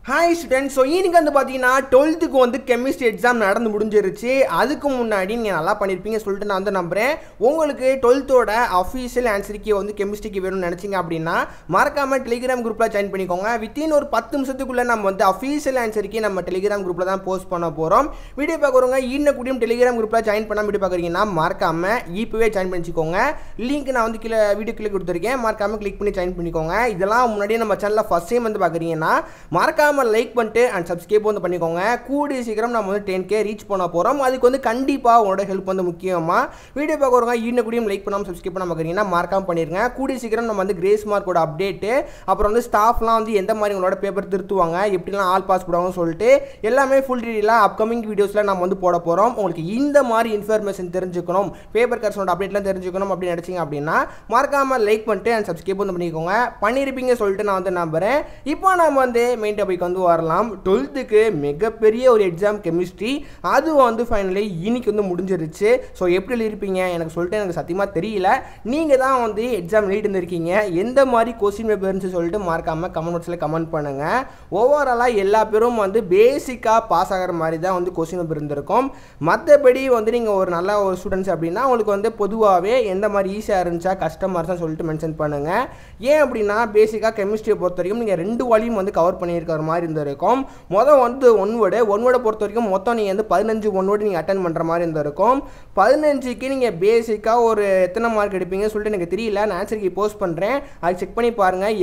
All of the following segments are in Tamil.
Hi students. ஸோ இன்னைக்கு வந்து பார்த்தீங்கன்னா 12th வந்து கெமிஸ்ட்ரி எக்ஸாம் நடந்து முடிஞ்சிருச்சு. அதுக்கு முன்னாடி நீங்கள் நல்லா பண்ணியிருப்பீங்க சொல்லிட்டு நான் வந்து நம்புகிறேன். உங்களுக்கு 12th அஃபீஷியல் ஆன்சருக்கு வந்து கெமிஸ்ட்ரிக்கு வேணும்னு நினச்சிங்க அப்படின்னா மறக்காமல் டெலிகிராம் குரூப்பில் ஜாயின் பண்ணிக்கோங்க. வித்தின் ஒரு 10 நிமிஷத்துக்குள்ளே நம்ம வந்து அஃபீஷியல் ஆன்சருக்கு நம்ம டெலிகிராம் குரூப்பில் தான் போஸ்ட் பண்ண போகிறோம். வீடியோ பார்க்குறவங்க இன்னும் கூடியும் டெலிகிராம் குரூப்பில் ஜாயின் பண்ணால் வீடியோ பார்க்குறீங்கன்னா மறக்காமல் இப்போவே ஜாயின் பண்ணிக்கோங்க. லிங்க் நான் வந்து கீழே வீடியோ கீழே கொடுத்துருக்கேன். மறக்காமல் கிளிக் பண்ணி ஜாயின் பண்ணிக்கோங்க. இதெல்லாம் முன்னாடியே நம்ம சேனலில் ஃபஸ்ட் டைம் வந்து பார்க்குறீங்கன்னா மறக்காமல் லைக் பண்ணிட்டு அண்ட் சப்ஸ்கிரைப் வந்து பண்ணிக்கோங்க. கூடிய சீக்கிரம் நம்ம வந்து 10K ரீச் பண்ண போகிறோம். அதுக்கு வந்து கண்டிப்பாக உங்களோட ஹெல்ப் வந்து முக்கியமாக. வீடியோ பார்க்குறவங்க இன்னும் கூடியும் லைக் பண்ணாமல் சப்ஸ்கிரைப் பண்ண பார்க்குறீங்கன்னா மறக்காமல் பண்ணிடுங்க. கூடிய சீக்கிரம் நம்ம வந்து கிரேஸ் மார்க்கோட அப்டேட்டு, அப்புறம் வந்து ஸ்டாஃப்லாம் வந்து எந்த மாதிரி உங்களோட பேப்பர் திருத்துவாங்க, எப்படிலாம் ஆல் பாஸ் போடுவாங்கன்னு சொல்லிட்டு எல்லாமே ஃபுல் டீட்டெயிலாக அப்கமிங் வீடியோஸில் நம்ம வந்து போட போகிறோம். உங்களுக்கு இந்த மாதிரி இன்ஃபர்மேஷன் தெரிஞ்சுக்கணும், பேப்பர் கரெக்ஷனோட அப்டேட்லாம் தெரிஞ்சுக்கணும் அப்படின்னு நினச்சிங்க அப்படின்னா மறக்காமல் லைக் பண்ணிட்டு அண்ட் சப்ஸ்கிரைப் வந்து பண்ணிக்கோங்க. பண்ணியிருப்பீங்க சொல்லிட்டு நான் வந்து நம்புகிறேன். இப்போ நம்ம வந்து மெயின் டாபிக் வந்து வரலாம். 12th மிகப்பெரிய ஒரு எக்ஸாம் கெமிஸ்ட்ரி, அது வந்து ஃபைனலி இன்னைக்கு வந்து முடிஞ்சிருச்சு. ஸோ எப்படி இருப்பீங்க எனக்கு சொல்லிட்டு எனக்கு சத்தியமாக தெரியல. நீங்கள் தான் வந்து எக்ஸாம் எழுதிட்டு இருந்திருக்கீங்க. எந்த மாதிரி கொஸ்டின் பேப்பர் இருந்துச்சு சொல்லிட்டு மறக்காமல் கமெண்ட் பாக்ஸில் கமெண்ட் பண்ணுங்கள். ஓவராலாக எல்லா பேரும் வந்து பேசிக்காக பாஸ் ஆகிற மாதிரி தான் வந்து கொஸ்டின் பேப்பர் இருந்திருக்கும். மற்றபடி வந்து நீங்கள் ஒரு நல்ல ஒரு ஸ்டூடெண்ட்ஸ் அப்படின்னா உங்களுக்கு வந்து பொதுவாகவே எந்த மாதிரி ஈஸியாக இருந்துச்சா கஷ்டமாக இருந்துச்சா சொல்லிட்டு மென்ஷன் பண்ணுங்கள். ஏன் அப்படின்னா பேசிக்காக கெமிஸ்ட்ரியை பொறுத்த வரைக்கும் நீங்கள் 2 வால்யூம் வந்து கவர் பண்ணியிருக்கிற மாதிரி இருந்திருக்கும். மொதல் வந்து ஒன் வேர்டை பொறுத்த வரைக்கும் மொத்தம் நீங்கள் வந்து 15 ஒன் வேர்டு நீங்கள் அட்டன் பண்ணுற மாதிரி இருந்திருக்கும். 15க்கு நீங்கள் பேசிக்காக ஒரு எத்தனை மார்க் எடுப்பீங்கன்னு சொல்லிட்டு எனக்கு தெரியல. நான் ஆன்சருக்கு போஸ்ட் பண்ணுறேன், அது செக் பண்ணி பாருங்கள்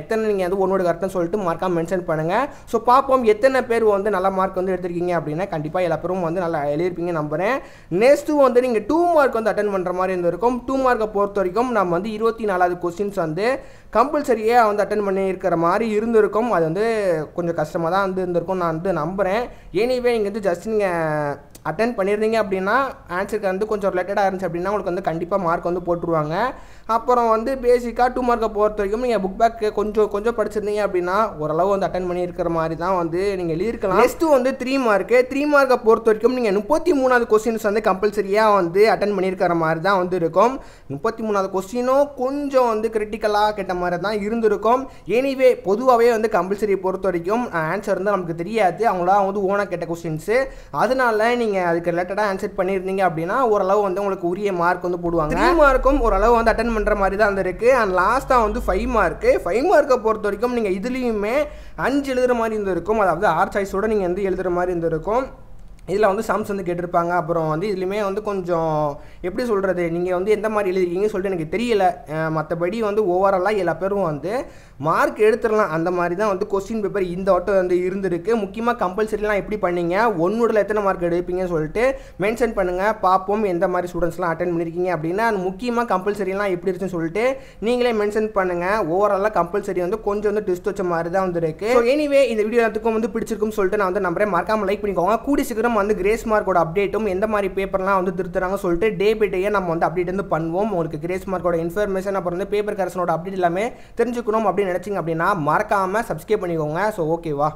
எத்தனை நீங்கள் வந்து ஒன் வேர்டு கரெக்டாக சொல்லிட்டு மார்க்காக மென்ஷன் பண்ணுங்கள். ஸோ பார்ப்போம் எத்தனை பேர் வந்து நல்ல மார்க் வந்து எடுத்திருக்கீங்க அப்படின்னா கண்டிப்பாக எல்லா பேரும் வந்து நல்லா எழுதிருப்பீங்க நம்புகிறேன். நெக்ஸ்ட்டு வந்து நீங்கள் 2 மார்க் வந்து அட்டன் பண்ணுற மாதிரி இருந்திருக்கும். 2 மார்க்கை பொறுத்த வரைக்கும் நம்ம வந்து 24வது கொஸ்டின்ஸ் வந்து கம்பல்சரியாக வந்து அட்டன் பண்ணி இருக்கிற மாதிரி இருந்திருக்கும். அது வந்து கொஞ்சம் கஷ்டமாக தான் வந்து இருந்திருக்கும் நான் வந்து நம்புகிறேன். எனிவே நீங்கள் வந்து ஜஸ்ட் நீங்கள் அட்டன் பண்ணியிருந்தீங்க அப்படின்னா ஆன்சருக்கு வந்து கொஞ்சம் ரிலேட்டடாக இருந்துச்சு அப்படின்னா உங்களுக்கு வந்து கண்டிப்பாக மார்க் வந்து போட்டுருவாங்க. அப்புறம் வந்து பேசிக்காக 2 மார்க்கை பொறுத்த வரைக்கும் நீங்கள் புக் பேக் கொஞ்சம் படிச்சிருந்தீங்க அப்படின்னா ஓரளவு வந்து அட்டன் பண்ணியிருக்கிற மாதிரி தான் வந்து நீங்கள் எழுதியிருக்கலாம். நெக்ஸ்ட்டு வந்து 3 மார்க்கை பொறுத்த வரைக்கும் நீங்கள் 33வது கொஸ்டின்ஸ் வந்து கம்பல்சரியாக வந்து அட்டன் பண்ணியிருக்கிற மாதிரி தான் வந்து இருக்கும். 33வது கொஸ்டினும் கொஞ்சம் வந்து கிரிட்டிக்கலாக கேட்ட மாதிரி தான் இருந்திருக்கும். எனிவே பொதுவாகவே வந்து கம்பல்சரியை பொறுத்த வரைக்கும் ஆன்சர் வந்து நமக்கு தெரியாது, அவங்களா வந்து ஓனாக கேட்ட கொஸ்டின்ஸு. அதனால நீங்கள் அதுக்கு ரிலேட்டடாக ஆன்சர் பண்ணியிருந்தீங்க அப்படின்னா ஓரளவு வந்து உங்களுக்கு உரிய மார்க் வந்து போடுவாங்க. 3 மார்க்கும் ஓரளவு வந்து அட்டன் பண்ணுற மாதிரி தான் இருந்திருக்கு. அண்ட் லாஸ்ட்டாக வந்து 5 மார்க்கை பொறுத்த வரைக்கும் நீங்கள் இதுலேயுமே 5 எழுதுகிற மாதிரி இருந்திருக்கும். அதாவது ஆர் சாய்ஸோடு நீங்கள் வந்து எழுதுகிற மாதிரி இருந்திருக்கும். இதில் வந்து சம்ஸ் வந்து கேட்டிருப்பாங்க. அப்புறம் வந்து இதுலேயுமே வந்து கொஞ்சம் எப்படி சொல்கிறது, நீங்கள் வந்து எந்த மாதிரி எழுதிருக்கீங்கன்னு சொல்லிட்டு எனக்கு தெரியல. மற்றபடி வந்து ஓவராலாக எல்லா பேரும் வந்து மார்க் எடுத்துடலாம் அந்த மாதிரி தான் வந்து கொஸ்டின் பேப்பர் இந்த வட்டம் வந்து இருந்திருக்கு. முக்கியமாக கம்பல்சரிலாம் எப்படி பண்ணீங்க, ஒன்னுடல எத்தனை மார்க் எடுப்பீங்கன்னு சொல்லிட்டு மென்ஷன் பண்ணுங்கள். பார்ப்போம் எந்த மாதிரி ஸ்டூடெண்ட்ஸ்லாம் அட்டன் பண்ணியிருக்கீங்க அப்படின்னா. முக்கியமாக கம்பல்சரிலாம் எப்படி இருக்குன்னு சொல்லிட்டு நீங்களே மென்ஷன் பண்ணுங்கள். ஓவராலாக கம்பல்சரி வந்து கொஞ்சம் வந்து டெஸ்ட் வச்ச மாதிரி தான் வந்துருக்கு. ஸோ எனிவே இந்த வீடியோ எல்லாத்துக்கும் வந்து பிடிச்சிருக்குன்னு சொல்லிட்டு நான் வந்து நம்புறேன். மறக்காமல் லைக் பண்ணிக்கோங்க. கூடி சீக்கிரம் வந்து கிரேஸ் மார்க்கோட அப்டேட்டும் எந்த மாதிரி பேப்பர்லாம் வந்து திருத்துறாங்க சொல்லிட்டு டே பை டே நம்ம வந்து அப்டேட் வந்து பண்ணுவோம். உங்களுக்கு கிரேஸ் மார்க்கோட இன்ஃபர்மேஷன் அப்புறம் வந்து பேப்பர் கரெக்ஷனோட அப்டேட் எல்லாமே தெரிஞ்சுக்கணும் அப்படின்னு நினைச்சிங்க அப்படின்னா மறக்காமல் சப்ஸ்கிரைப் பண்ணிக்கோங்க. ஸோ ஓகேவா.